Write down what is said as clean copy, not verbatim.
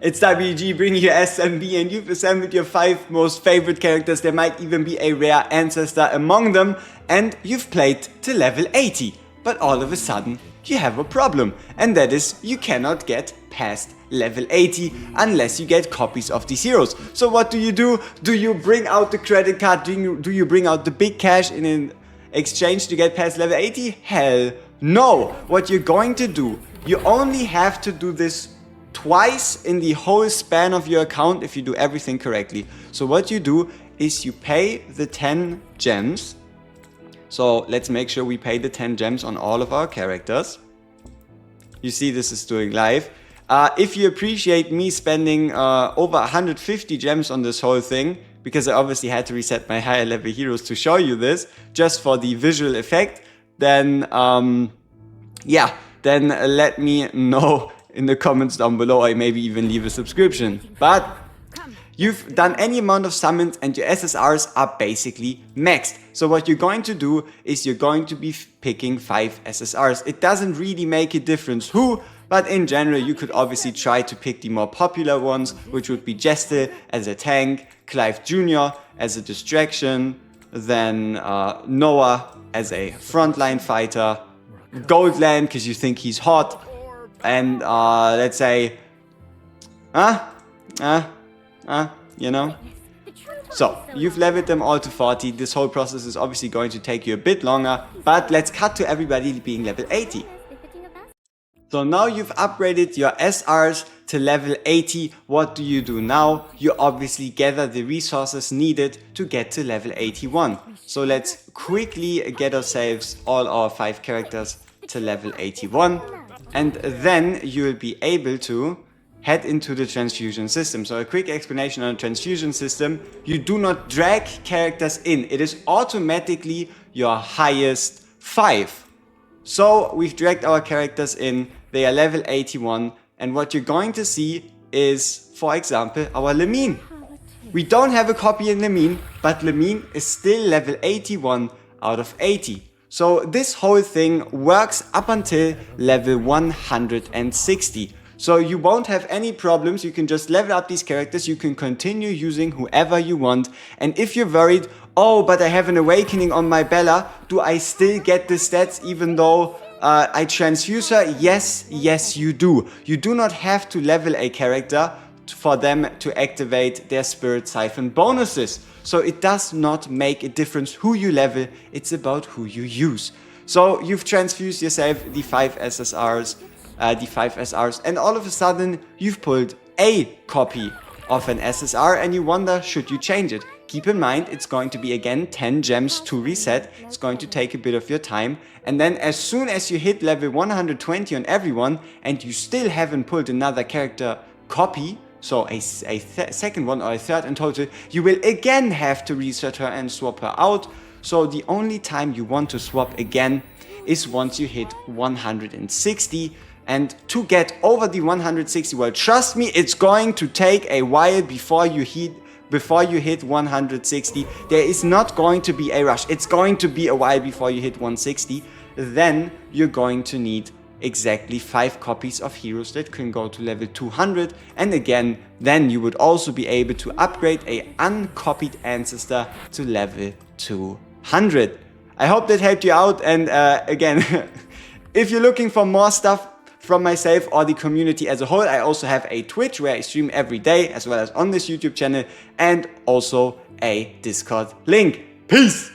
It's WG bringing you SMB, and you've assembled your 5 most favorite characters. There might even be a rare ancestor among them, and you've played to level 80. But all of a sudden, you have a problem, and that is you cannot get past level 80 unless you get copies of these heroes. So what do? Do you bring out the credit card? Do you bring out the big cash in exchange to get past level 80? Hell no! What you're going to do, you only have to do this twice in the whole span of your account if you do everything correctly. So what you do is you pay the 10 gems. So let's make sure we pay the 10 gems on all of our characters. You see this is doing live. If you appreciate me spending over 150 gems on this whole thing, because I obviously had to reset my higher level heroes to show you this, just for the visual effect, then yeah, then let me know in the comments down below, or maybe even leave a subscription. But you've done any amount of summons and your SSRs are basically maxed. So what you're going to do is you're going to be picking 5 SSRs. It doesn't really make a difference who, but in general you could obviously try to pick the more popular ones, which would be Jester as a tank, Clive Jr. as a distraction, then Noah as a frontline fighter, Goldland because you think he's hot, and let's say, you know. So you've leveled them all to 40. This whole process is obviously going to take you a bit longer, but let's cut to everybody being level 80. So now you've upgraded your SRs to level 80. What do you do now? You obviously gather the resources needed to get to level 81. So let's quickly get ourselves all our 5 characters to level 81. And then you will be able to head into the transfusion system. So a quick explanation on a transfusion system. You do not drag characters in. It is automatically your highest 5. So we've dragged our characters in. They are level 81. And what you're going to see is, for example, our Lamine. We don't have a copy in Lamine, but Lamine is still level 81 out of 80. So this whole thing works up until level 160. So you won't have any problems. You can just level up these characters. You can continue using whoever you want. And if you're worried, oh, but I have an awakening on my Bella, do I still get the stats even though I transfuse her? Yes, you do. You do not have to level a character for them to activate their Spirit Siphon bonuses. So it does not make a difference who you level, it's about who you use. So you've transfused yourself the 5 SSRs, and all of a sudden you've pulled a copy of an SSR and you wonder, should you change it? Keep in mind, it's going to be again 10 gems to reset. It's going to take a bit of your time. And then as soon as you hit level 120 on everyone and you still haven't pulled another character copy, so a second one or a third in total, you will again have to reset her and swap her out. So the only time you want to swap again is once you hit 160. And to get over the 160, well, trust me, it's going to take a while before you hit 160. There is not going to be a rush. It's going to be a while before you hit 160. Then you're going to need exactly 5 copies of heroes that can go to level 200. And again, then you would also be able to upgrade a uncopied ancestor to level 200. I hope that helped you out. And again, if you're looking for more stuff from myself or the community as a whole, I also have a Twitch where I stream every day, as well as on this YouTube channel, and also a Discord link. Peace!